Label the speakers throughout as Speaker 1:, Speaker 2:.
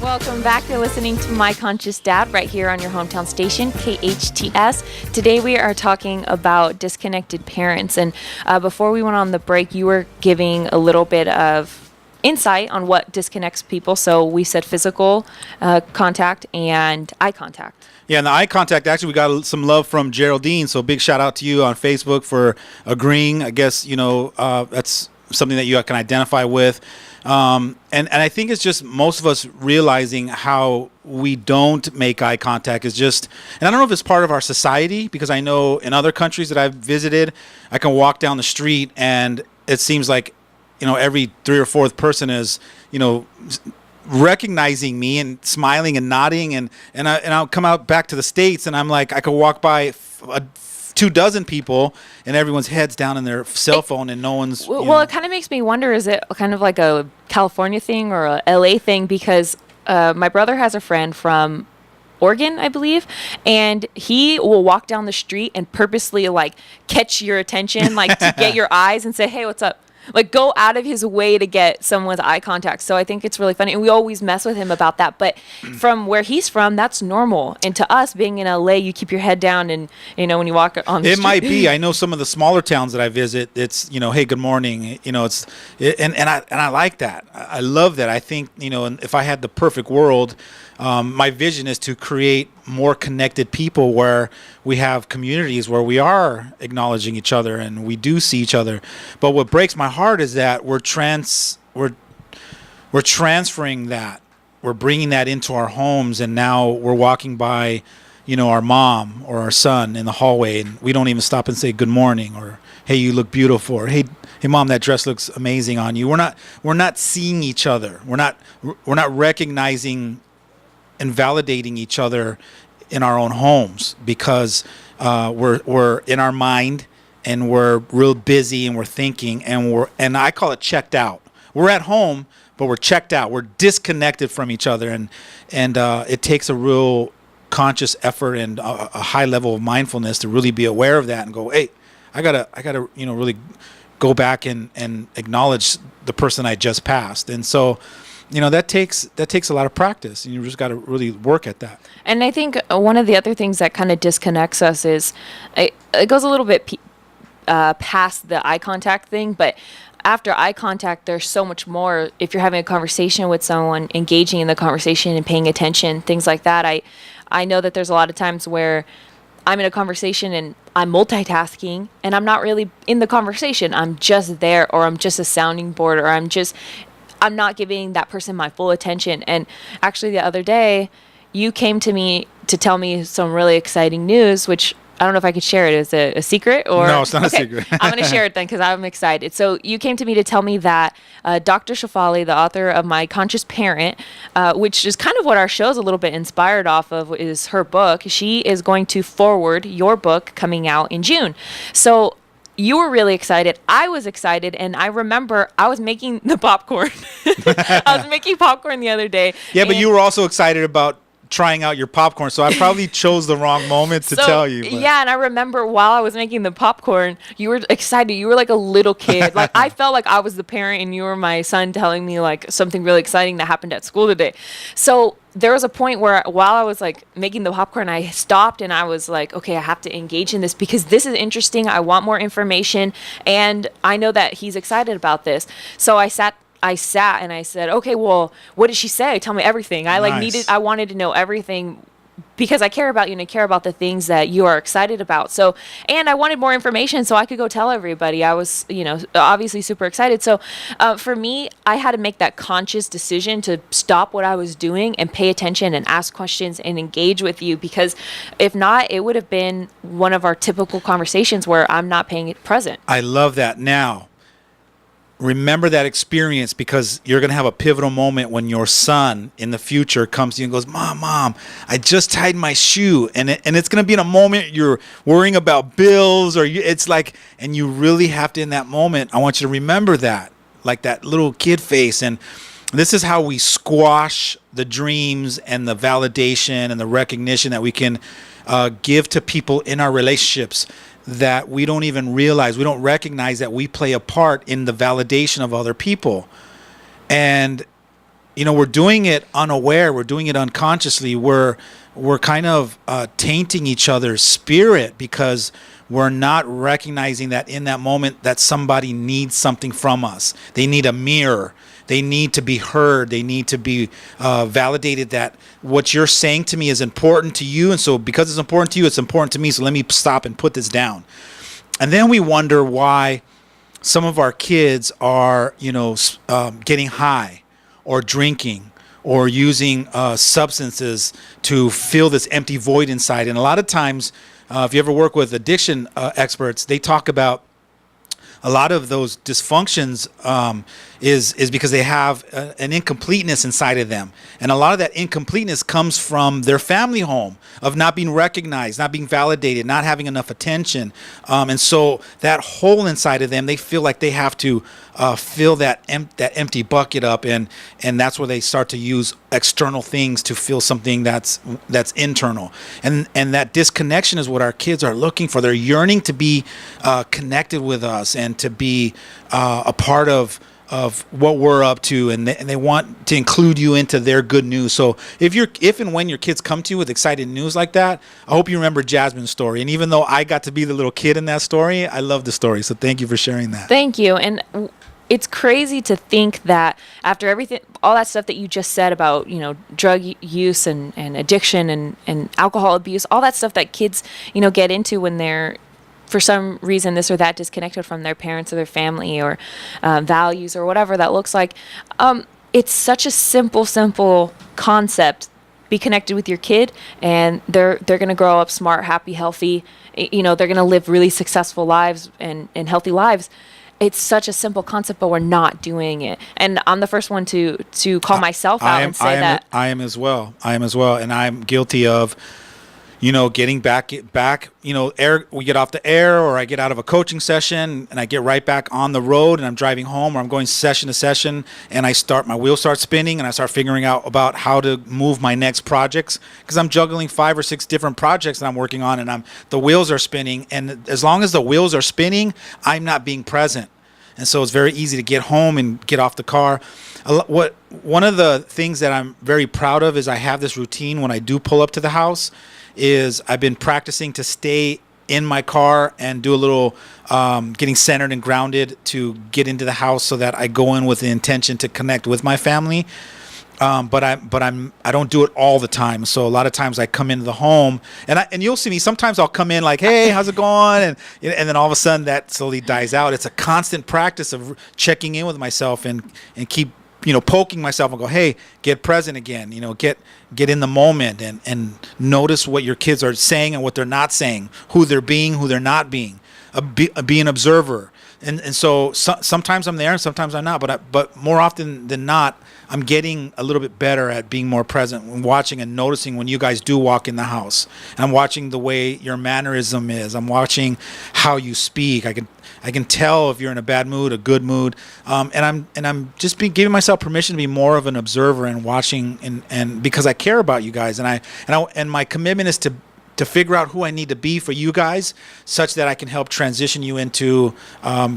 Speaker 1: Welcome back. You're listening to My Conscious Dad right here on your hometown station, KHTS. Today we are talking about disconnected parents. And before we went on the break, you were giving a little bit of insight on what disconnects people. So we said physical contact and eye contact.
Speaker 2: Yeah, and the eye contact, actually, we got some love from Geraldine. So big shout out to you on Facebook for agreeing. I guess, that's something that you can identify with. And I think it's just most of us realizing how we don't make eye contact is just, and I don't know if it's part of our society, because I know in other countries that I've visited, I can walk down the street and it seems like, every third or fourth person is, recognizing me and smiling and nodding, and I'll come out back to the States and I'm like, I could walk by 24 people and everyone's heads down in their cell phone and no one's.
Speaker 1: Well, it kind of makes me wonder, is it kind of like a California thing or a LA thing? Because my brother has a friend from Oregon, I believe, and he will walk down the street and purposely like catch your attention, like to get your eyes and say, hey, what's up? Like go out of his way to get someone's eye contact. So I think it's really funny. And we always mess with him about that. But from where he's from, that's normal. And to us, being in LA, you keep your head down and, when you walk on the street.
Speaker 2: It might be. I know some of the smaller towns that I visit, it's, hey, good morning. And I like that. I love that. I think, and if I had the perfect world, my vision is to create more connected people where we have communities where we are acknowledging each other and we do see each other. But what breaks my heart is that we're transferring that. We're bringing that into our homes, and now we're walking by, our mom or our son in the hallway, and we don't even stop and say good morning, or hey, you look beautiful, or hey mom, that dress looks amazing on you. We're not seeing each other. We're not recognizing and validating each other in our own homes, because we're in our mind and we're real busy and we're thinking and I call it checked out. We're at home, but we're checked out. We're disconnected from each other, and it takes a real conscious effort and a high level of mindfulness to really be aware of that and go, hey, I gotta really go back and acknowledge the person I just passed. And so that takes a lot of practice, and you just got to really work at that.
Speaker 1: And I think one of the other things that kind of disconnects us is it goes a little bit past the eye contact thing, but after eye contact, there's so much more. If you're having a conversation with someone, engaging in the conversation and paying attention, things like that. I know that there's a lot of times where I'm in a conversation and I'm multitasking and I'm not really in the conversation. I'm just there, or I'm just a sounding board, or I'm not giving that person my full attention. And actually the other day, you came to me to tell me some really exciting news, which I don't know if I could share it. Is it a secret? Or
Speaker 2: no, it's not a secret.
Speaker 1: I'm going to share it then, because I'm excited. So you came to me to tell me that Dr. Shafali, the author of My Conscious Parent, which is kind of what our show is a little bit inspired off of, is her book. She is going to forward your book coming out in June. So you were really excited. I was excited. And I remember I was making the popcorn. I was making popcorn the other day.
Speaker 2: Yeah, but you were also excited about trying out your popcorn, so I probably chose the wrong moment to tell you. But.
Speaker 1: Yeah, and I remember while I was making the popcorn, you were excited. You were like a little kid. Like I felt like I was the parent and you were my son telling me like something really exciting that happened at school today. So there was a point where while I was like making the popcorn, I stopped and I was like, okay, I have to engage in this because this is interesting. I want more information, and I know that he's excited about this. So I sat and I said, okay, well, what did she say? Tell me everything. I wanted to know everything because I care about you and I care about the things that you are excited about. So, and I wanted more information so I could go tell everybody. I was, obviously super excited. So for me, I had to make that conscious decision to stop what I was doing and pay attention and ask questions and engage with you, because if not, it would have been one of our typical conversations where I'm not paying it present.
Speaker 2: I love that. Now, remember that experience, because you're going to have a pivotal moment when your son in the future comes to you and goes, Mom, I just tied my shoe. And it's going to be in a moment you're worrying about bills, or it's like, and you really have to, in that moment, I want you to remember that, like that little kid face. And this is how we squash the dreams and the validation and the recognition that we can give to people in our relationships, that we don't even realize, we don't recognize that we play a part in the validation of other people. And we're doing it unaware. We're doing it unconsciously. We're kind of tainting each other's spirit because we're not recognizing that in that moment that somebody needs something from us. They need a mirror. They need to be heard. They need to be validated that what you're saying to me is important to you. And so because it's important to you, it's important to me. So let me stop and put this down. And then we wonder why some of our kids are, getting high or drinking or using substances to fill this empty void inside. And a lot of times, if you ever work with addiction experts, they talk about a lot of those dysfunctions is because they have an incompleteness inside of them. And a lot of that incompleteness comes from their family home, of not being recognized, not being validated, not having enough attention. And so that hole inside of them, they feel like they have to fill that empty bucket up. And that's where they start to use external things to fill something that's internal. And that disconnection is what our kids are looking for. They're yearning to be connected with us and to be a part of what we're up to, and they want to include you into their good news. So if and when your kids come to you with excited news like that, I hope you remember Jazmine's story. And even though I got to be the little kid in that story, I love the story. So thank you for sharing that.
Speaker 1: Thank you. And it's crazy to think that after everything, all that stuff that you just said about, drug use and addiction and alcohol abuse, all that stuff that kids, get into when they're, for some reason, this or that, disconnected from their parents or their family or values or whatever that looks like. It's such a simple concept. Be connected with your kid, and they're going to grow up smart, happy, healthy. They're going to live really successful lives and healthy lives. It's such a simple concept, but we're not doing it. And I'm the first one to call myself out and say that.
Speaker 2: I am as well. And I'm guilty of, getting back, we get off the air, or I get out of a coaching session and I get right back on the road and I'm driving home, or I'm going session to session, and my wheels start spinning and I start figuring out about how to move my next projects, because I'm juggling 5 or 6 different projects that I'm working on, and the wheels are spinning. And as long as the wheels are spinning, I'm not being present. And so it's very easy to get home and get off the car. One of the things that I'm very proud of is I have this routine when I do pull up to the house. Is I've been practicing to stay in my car and do a little getting centered and grounded to get into the house, so that I go in with the intention to connect with my family. But I don't do it all the time. So a lot of times I come into the home, and you'll see me. Sometimes I'll come in like, "Hey, how's it going?" And then all of a sudden that slowly dies out. It's a constant practice of checking in with myself and keep poking myself and go, "Hey, get present again. Get in the moment and notice what your kids are saying and what they're not saying, who they're being, who they're not being. Be an observer." And so sometimes I'm there and sometimes I'm not, but more often than not, I'm getting a little bit better at being more present and watching and noticing when you guys do walk in the house. And I'm watching the way your mannerism is. I'm watching how you speak. I can tell if you're in a bad mood, a good mood, and I'm just giving myself permission to be more of an observer and watching, and because I care about you guys, and my commitment is to figure out who I need to be for you guys, such that I can help transition you into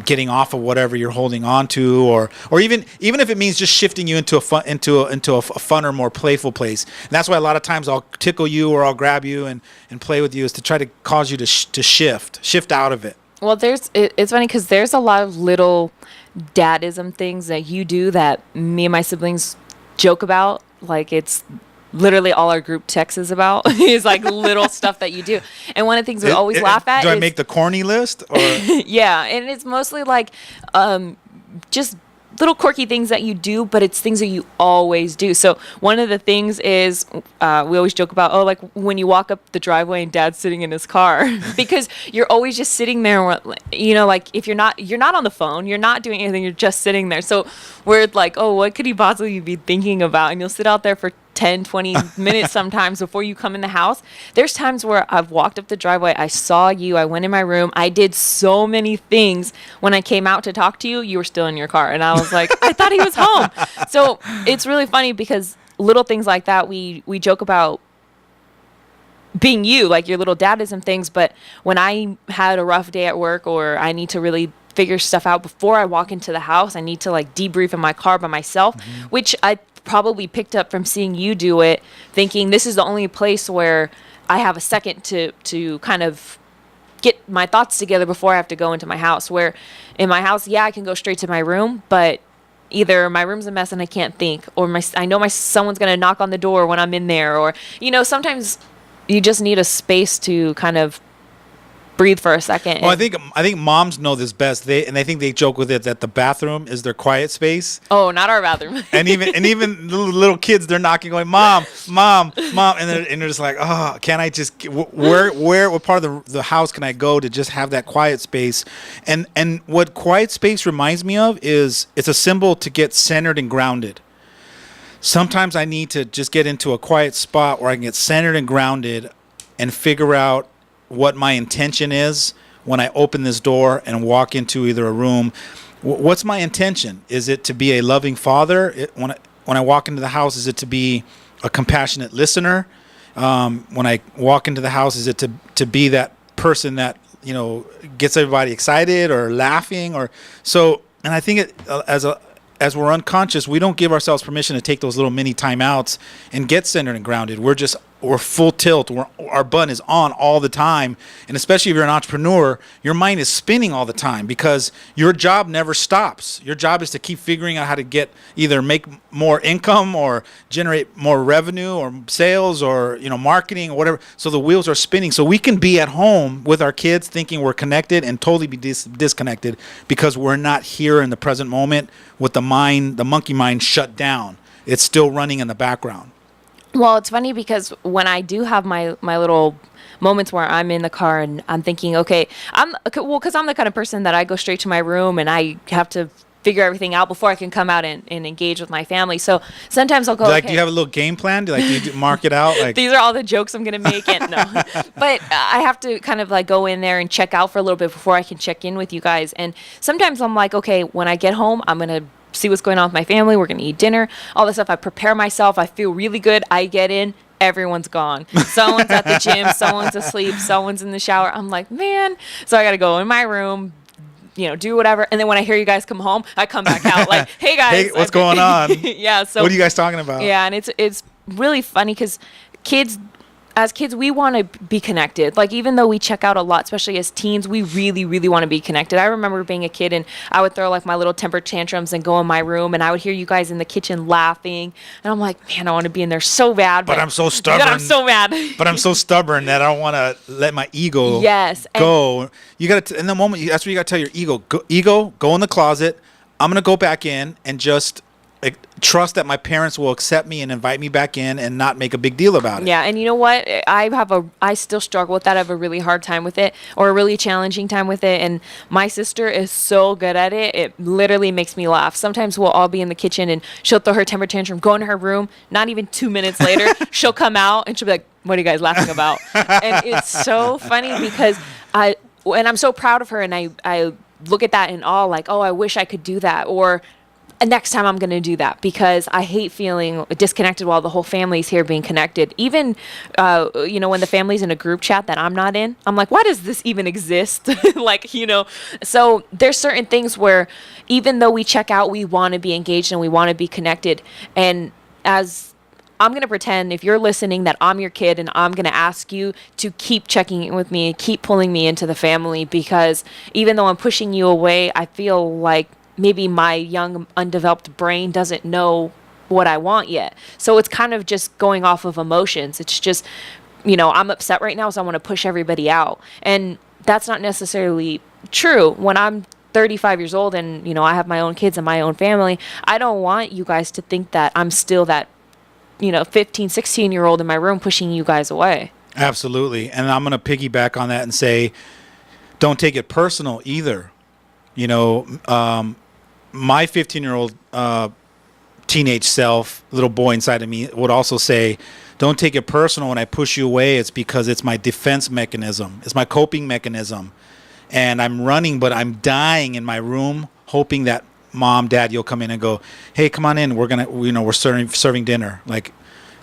Speaker 2: getting off of whatever you're holding on to, or even if it means just shifting you into a funner, more playful place. And that's why a lot of times I'll tickle you or I'll grab you and play with you, is to try to cause you to shift out of it.
Speaker 1: Well, it's funny because there's a lot of little Dadaism things that you do that me and my siblings joke about. Like, it's literally all our group text is about is like little stuff that you do. And one of the things we always laugh at
Speaker 2: is... Do I make the corny list? Or?
Speaker 1: Yeah, and it's mostly like just little quirky things that you do, but it's things that you always do. So one of the things is we always joke about, like when you walk up the driveway and Dad's sitting in his car, because you're always just sitting there. Like if you're not on the phone, you're not doing anything, you're just sitting there. So we're like, what could he possibly be thinking about? And you'll sit out there for 10, 20 minutes sometimes before you come in the house. There's times where I've walked up the driveway, I saw you, I went in my room, I did so many things. When I came out to talk to you, you were still in your car. And I was like, I thought he was home. So it's really funny because little things like that, we joke about being you, like your little Dadaism things. But when I had a rough day at work, or I need to really figure stuff out before I walk into the house, I need to like debrief in my car by myself, which I probably picked up from seeing you do it, thinking this is the only place where I have a second to kind of get my thoughts together before I have to go into my house. Where in my house, yeah, I can go straight to my room, but either my room's a mess and I can't think, or I know someone's gonna knock on the door when I'm in there, or sometimes you just need a space to kind of breathe for a second.
Speaker 2: Well, I think moms know this best. I think they joke with it that the bathroom is their quiet space.
Speaker 1: Oh, not our bathroom.
Speaker 2: and even little kids, they're knocking, going, "Mom, mom, mom," and they're just like, "Oh, can I just what part of the house can I go to just have that quiet space?" And what quiet space reminds me of is it's a symbol to get centered and grounded. Sometimes I need to just get into a quiet spot where I can get centered and grounded and figure out what my intention is when I open this door and walk into either a room. What's my intention? Is it to be a loving father? When I walk into the house, is it to be a compassionate listener? When I walk into the house, is it to be that person that gets everybody excited or laughing or so? And I think as we're unconscious, we don't give ourselves permission to take those little mini timeouts and get centered and grounded. We're full tilt. Our button is on all the time. And especially if you're an entrepreneur, your mind is spinning all the time because your job never stops. Your job is to keep figuring out how to either make more income or generate more revenue or sales or, marketing or whatever. So the wheels are spinning. So we can be at home with our kids thinking we're connected and totally be disconnected because we're not here in the present moment with the monkey mind shut down. It's still running in the background.
Speaker 1: Well, it's funny because when I do have my little moments where I'm in the car and I'm thinking, okay, because I'm the kind of person that I go straight to my room and I have to figure everything out before I can come out and engage with my family. So sometimes I'll go,
Speaker 2: do you have a little game plan? Do you mark it out? Like
Speaker 1: these are all the jokes I'm going to make. And no, but I have to kind of like go in there and check out for a little bit before I can check in with you guys. And sometimes I'm like, okay, when I get home, I'm going to see what's going on with my family. We're going to eat dinner, all this stuff. I prepare myself. I feel really good. I get in. Everyone's gone. Someone's at the gym. Someone's asleep. Someone's in the shower. I'm like, man. So I got to go in my room, do whatever. And then when I hear you guys come home, I come back out like, hey guys.
Speaker 2: Hey, what's going on?
Speaker 1: Yeah. So
Speaker 2: what are you guys talking about?
Speaker 1: Yeah. And it's really funny because as kids, we want to be connected. Like, even though we check out a lot, especially as teens, we really, really want to be connected. I remember being a kid and I would throw like my little temper tantrums and go in my room and I would hear you guys in the kitchen laughing. And I'm like, man, I want to be in there so bad.
Speaker 2: But I'm so stubborn.
Speaker 1: I'm so mad.
Speaker 2: But I'm so stubborn that I don't want to let my ego go. You got to, in the moment, that's what you got to tell your ego, go in the closet. I'm going to go back in and just trust that my parents will accept me and invite me back in and not make a big deal about it.
Speaker 1: Yeah, and you know what? I still struggle with that. I have a really hard time with it, or a really challenging time with it. And my sister is so good at it. It literally makes me laugh. Sometimes we'll all be in the kitchen and she'll throw her temper tantrum, go into her room. Not even 2 minutes later, she'll come out and she'll be like, "What are you guys laughing about?" And it's so funny because I'm so proud of her, and I look at that in awe, like, oh, I wish I could do that, or next time I'm going to do that, because I hate feeling disconnected while the whole family's here being connected. Even, when the family's in a group chat that I'm not in, I'm like, why does this even exist? So there's certain things where even though we check out, we want to be engaged and we want to be connected. And as I'm going to pretend, if you're listening, that I'm your kid, and I'm going to ask you to keep checking in with me, keep pulling me into the family, because even though I'm pushing you away, I feel like maybe my young, undeveloped brain doesn't know what I want yet. So it's kind of just going off of emotions. It's just, I'm upset right now, so I want to push everybody out. And that's not necessarily true. When I'm 35 years old and, I have my own kids and my own family, I don't want you guys to think that I'm still that, 15, 16-year-old in my room pushing you guys away.
Speaker 2: Absolutely. And I'm going to piggyback on that and say, don't take it personal either. My 15-year-old teenage self, little boy inside of me, would also say, don't take it personal when I push you away. It's because it's my defense mechanism. It's my coping mechanism. And I'm running, but I'm dying in my room, hoping that Mom, Dad, you'll come in and go, hey, come on in. We're serving dinner. Like,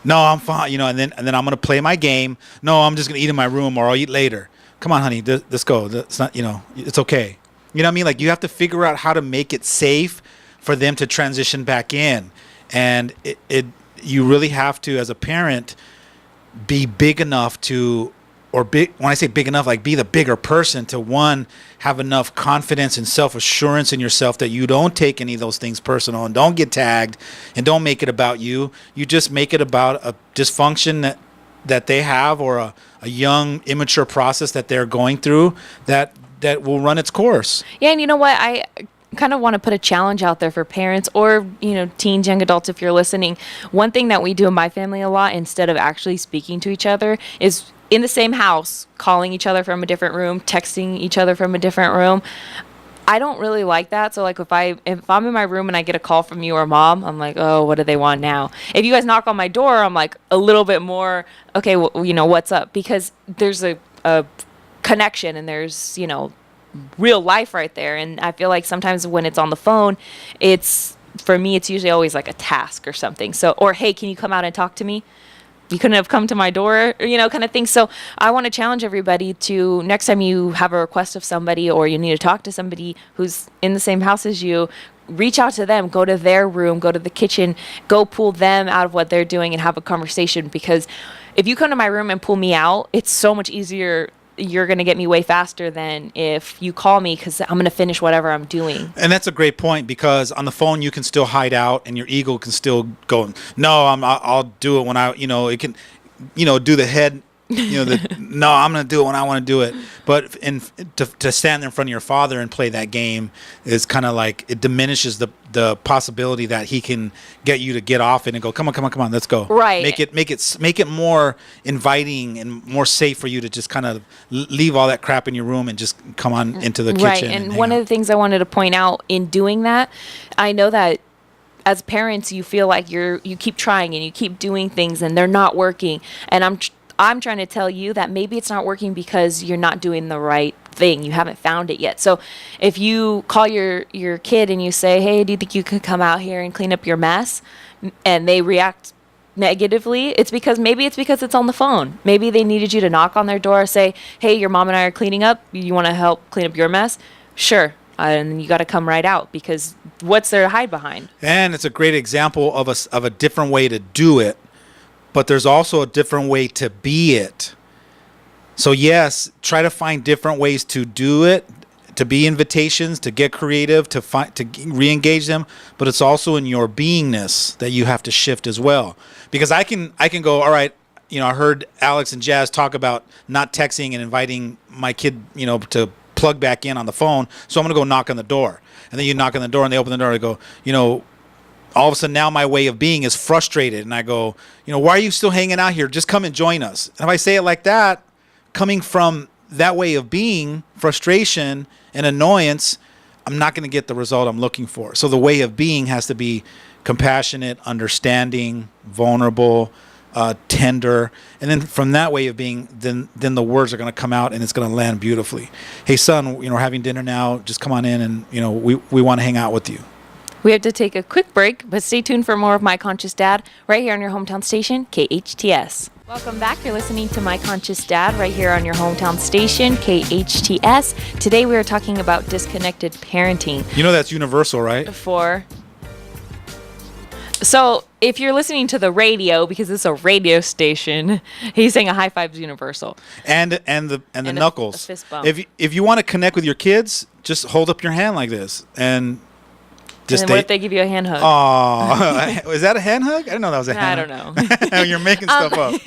Speaker 2: no, I'm fine. And then I'm going to play my game. No, I'm just going to eat in my room, or I'll eat later. Come on, honey, let's go. It's not, it's okay. You know what I mean? Like, you have to figure out how to make it safe for them to transition back in. And you really have to, as a parent, be big enough to, or big, when I say big enough, like be the bigger person to, one, have enough confidence and self-assurance in yourself that you don't take any of those things personal and don't get tagged and don't make it about you. You just make it about a dysfunction that they have, or a young, immature process that they're going through that will run its course.
Speaker 1: Yeah, and you know what? I kind of want to put a challenge out there for parents, or teens, young adults, if you're listening. One thing that we do in my family a lot, instead of actually speaking to each other, is in the same house calling each other from a different room, texting each other from a different room. I don't really like that. So like if I'm in my room and I get a call from you or mom, I'm like, oh, what do they want now? If you guys knock on my door, I'm like a little bit more, okay, well, what's up? Because there's a connection, and there's real life right there. And I feel like sometimes when it's on the phone, for me it's usually always like a task or something. So, or hey, can you come out and talk to me? You couldn't have come to my door, kind of thing. So I want to challenge everybody to, next time you have a request of somebody, or you need to talk to somebody who's in the same house as you, reach out to them, go to their room, go to the kitchen, go pull them out of what they're doing and have a conversation. Because if you come to my room and pull me out, it's so much easier. You're going to get me way faster than if you call me, because I'm going to finish whatever I'm doing.
Speaker 2: And that's a great point, because on the phone you can still hide out and your ego can still go, no, I'll do it when it can, do the head, no, I'm going to do it when I want to do it. But to stand in front of your father and play that game is kind of like, it diminishes the possibility that he can get you to get off it and go, come on, let's go.
Speaker 1: Right.
Speaker 2: Make it more inviting and more safe for you to just kind of leave all that crap in your room and just come on into the kitchen.
Speaker 1: Right. And one of the things I wanted to point out in doing that, I know that as parents, you feel like you keep trying and you keep doing things and they're not working. And I'm trying to tell you that maybe it's not working because you're not doing the right thing. You haven't found it yet. So if you call your kid and you say, hey, do you think you could come out here and clean up your mess? And they react negatively, it's because it's on the phone. Maybe they needed you to knock on their door, say, hey, your mom and I are cleaning up. You want to help clean up your mess? Sure. And you got to come right out, because what's there to hide behind?
Speaker 2: And it's a great example of a different way to do it. But there's also a different way to be it. So yes, try to find different ways to do it, to be invitations, to get creative, to re-engage them. But it's also in your beingness that you have to shift as well. Because I can go, all right, I heard Alex and Jazz talk about not texting and inviting my kid, to plug back in on the phone. So I'm going to go knock on the door. And then you knock on the door and they open the door and they go, all of a sudden now my way of being is frustrated. And I go, why are you still hanging out here? Just come and join us. And if I say it like that, coming from that way of being, frustration and annoyance, I'm not going to get the result I'm looking for. So the way of being has to be compassionate, understanding, vulnerable, tender. And then from that way of being, then the words are going to come out and it's going to land beautifully. Hey, son, we're having dinner now. Just come on in and, we want to hang out with you.
Speaker 1: We have to take a quick break, but stay tuned for more of My Conscious Dad right here on your hometown station, KHTS. Welcome back. You're listening to My Conscious Dad right here on your hometown station, KHTS. Today we are talking about disconnected parenting.
Speaker 2: That's universal, right?
Speaker 1: So if you're listening to the radio, because it's a radio station, he's saying a high five is universal.
Speaker 2: And the knuckles.
Speaker 1: A fist bump.
Speaker 2: If you want to connect with your kids, just hold up your hand like this and
Speaker 1: then what if they give you a hand hug?
Speaker 2: Oh, is that a hand hug? I didn't know that was a hand hug.
Speaker 1: I don't know.
Speaker 2: You're making stuff up.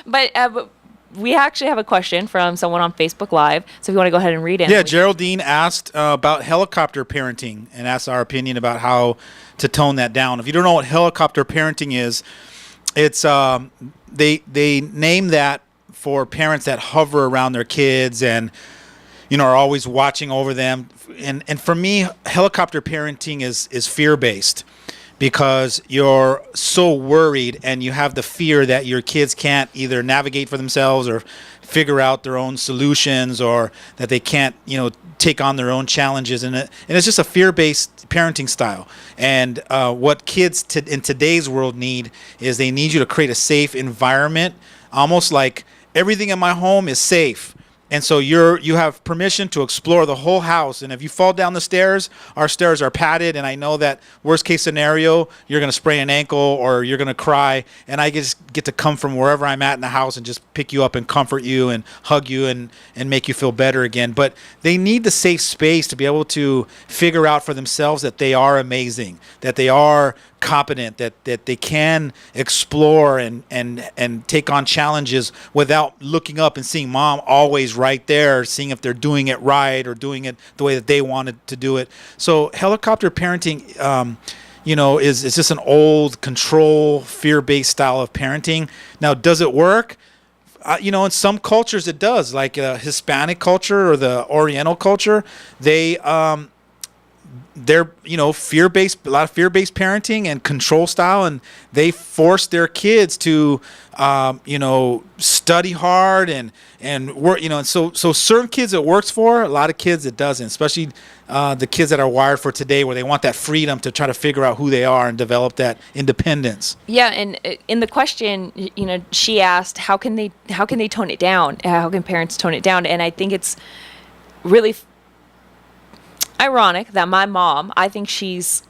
Speaker 1: But we actually have a question from someone on Facebook Live. So if you want to go ahead and read it.
Speaker 2: Yeah, Geraldine asked about helicopter parenting and asked our opinion about how to tone that down. If you don't know what helicopter parenting is, it's they name that for parents that hover around their kids and are always watching over them. And for me, helicopter parenting is fear-based, because you're so worried and you have the fear that your kids can't either navigate for themselves or figure out their own solutions, or that they can't, take on their own challenges. And it's just a fear-based parenting style. And what kids in today's world need is they need you to create a safe environment, almost like everything in my home is safe. And so you have permission to explore the whole house. And if you fall down the stairs, our stairs are padded. And I know that worst case scenario, you're going to sprain an ankle or you're going to cry. And I just get to come from wherever I'm at in the house and just pick you up and comfort you and hug you and make you feel better again. But they need the safe space to be able to figure out for themselves that they are amazing, that they are competent, that they can explore and take on challenges without looking up and seeing mom always right there, seeing if they're doing it right or doing it the way that they wanted to do it. So helicopter parenting, is just an old control, fear-based style of parenting. Now, does it work? In some cultures it does, like Hispanic culture or the Oriental culture. They're fear-based, a lot of fear-based parenting and control style, and they force their kids to study hard and work, and so certain kids it works for, a lot of kids it doesn't, especially the kids that are wired for today, where they want that freedom to try to figure out who they are and develop that independence.
Speaker 1: Yeah, and in the question, she asked, how can they tone it down? How can parents tone it down? And I think it's really ironic that my mom, I think she's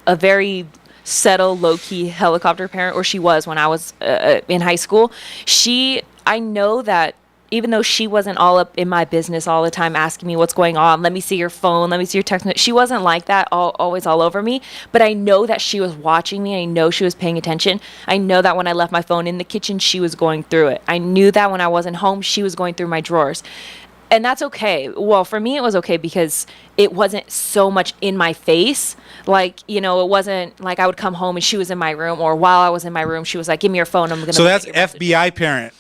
Speaker 1: a very settled, low-key helicopter parent, or she was when I was in high school. I know that even though she wasn't all up in my business all the time asking me what's going on, let me see your phone, let me see your text, she wasn't like that, always all over me. But I know that she was watching me. I know she was paying attention. I know that when I left my phone in the kitchen, she was going through it. I knew that when I wasn't home, she was going through my drawers. And that's okay. Well, for me, it was okay because it wasn't so much in my face. Like, it wasn't like I would come home and she was in my room, or while I was in my room, she was like, give me your phone. I'm going to.
Speaker 2: So that's FBI parent.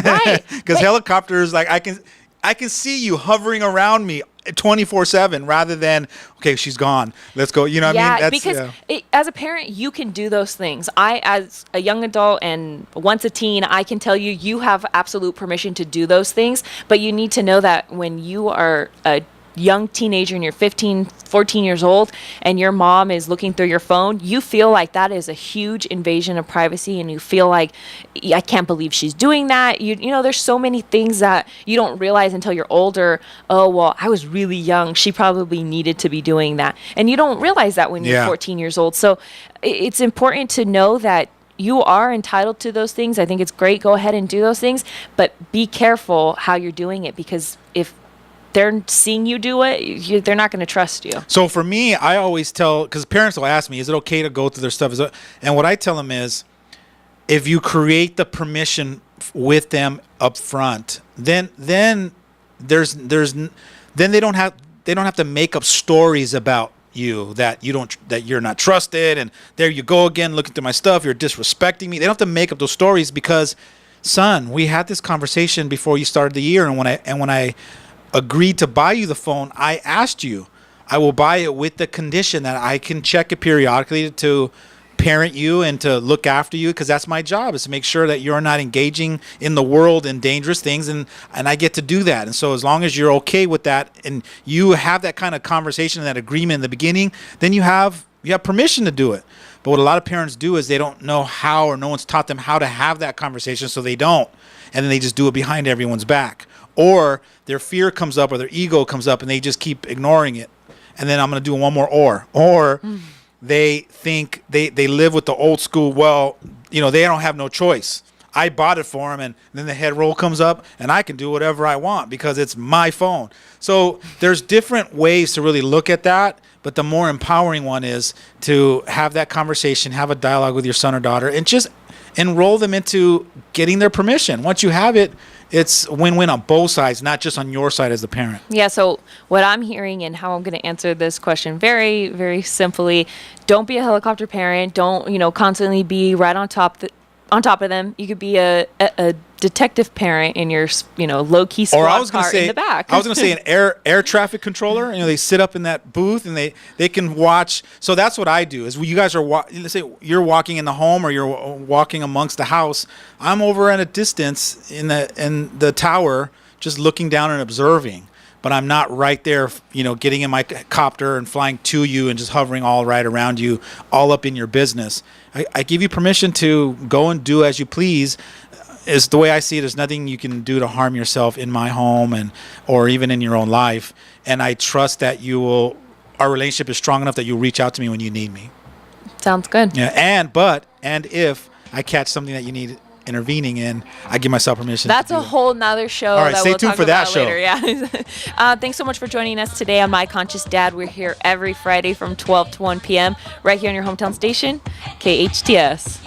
Speaker 1: Right.
Speaker 2: Because helicopters, like I can see you hovering around me 24/7 rather than, okay, she's gone, let's go. You know what I mean?
Speaker 1: That's, because as a parent, you can do those things. As a young adult and once a teen, I can tell you have absolute permission to do those things. But you need to know that when you are a young teenager and you're 15, 14 years old and your mom is looking through your phone, you feel like that is a huge invasion of privacy, and you feel like, I can't believe she's doing that. There's so many things that you don't realize until you're older. Oh, well, I was really young. She probably needed to be doing that. And you don't realize that when you're 14 years old. So it's important to know that you are entitled to those things. I think it's great. Go ahead and do those things, but be careful how you're doing it, because if they're seeing you do it, they're not going to trust you.
Speaker 2: So for me, I always tell, because parents will ask me, is it okay to go through their stuff? And what I tell them is, if you create the permission with them up front, then they don't have to make up stories about you that you're not trusted, and there you go again looking through my stuff, you're disrespecting me. They don't have to make up those stories, because, son, we had this conversation before you started the year, and when I agreed to buy you the phone, I asked you, I will buy it with the condition that I can check it periodically to parent you and to look after you, because that's my job, is to make sure that you're not engaging in the world in dangerous things, and I get to do that. And so as long as you're okay with that and you have that kind of conversation and that agreement in the beginning, then you have permission to do it. But what a lot of parents do is they don't know how, or no one's taught them how to have that conversation, so they don't. And then they just do it behind everyone's back. Or their fear comes up or their ego comes up and they just keep ignoring it. And then I'm going to do one more or they think they live with the old school, well, they don't have no choice. I bought it for them, and then the head roll comes up and I can do whatever I want because it's my phone. So there's different ways to really look at that. But the more empowering one is to have that conversation, have a dialogue with your son or daughter, and just enroll them into getting their permission. Once you have it, it's win-win on both sides, not just on your side as the parent.
Speaker 1: Yeah, so what I'm hearing and how I'm going to answer this question very, very simply, don't be a helicopter parent. Don't, constantly be right on top of them. You could be a detective parent in your, low-key squad car in the back.
Speaker 2: I was going to say an air traffic controller. They sit up in that booth and they can watch. So that's what I do is when you guys are, let's say you're walking in the home or you're walking amongst the house. I'm over at a distance in the tower just looking down and observing. But I'm not right there, getting in my copter and flying to you and just hovering all right around you, all up in your business. I give you permission to go and do as you please, is the way I see it. There's nothing you can do to harm yourself in my home or even in your own life. And I trust that our relationship is strong enough that you'll reach out to me when you need me.
Speaker 1: Sounds good.
Speaker 2: Yeah. And if I catch something that you need intervening in, I give myself permission.
Speaker 1: That's a whole nother show.
Speaker 2: All right,
Speaker 1: that
Speaker 2: stay
Speaker 1: we'll
Speaker 2: tuned
Speaker 1: talk
Speaker 2: for that
Speaker 1: about
Speaker 2: show.
Speaker 1: later. Yeah. Thanks so much for joining us today on My Conscious Dad. We're here every Friday from 12 to 1 p.m. right here on your hometown station, KHTS.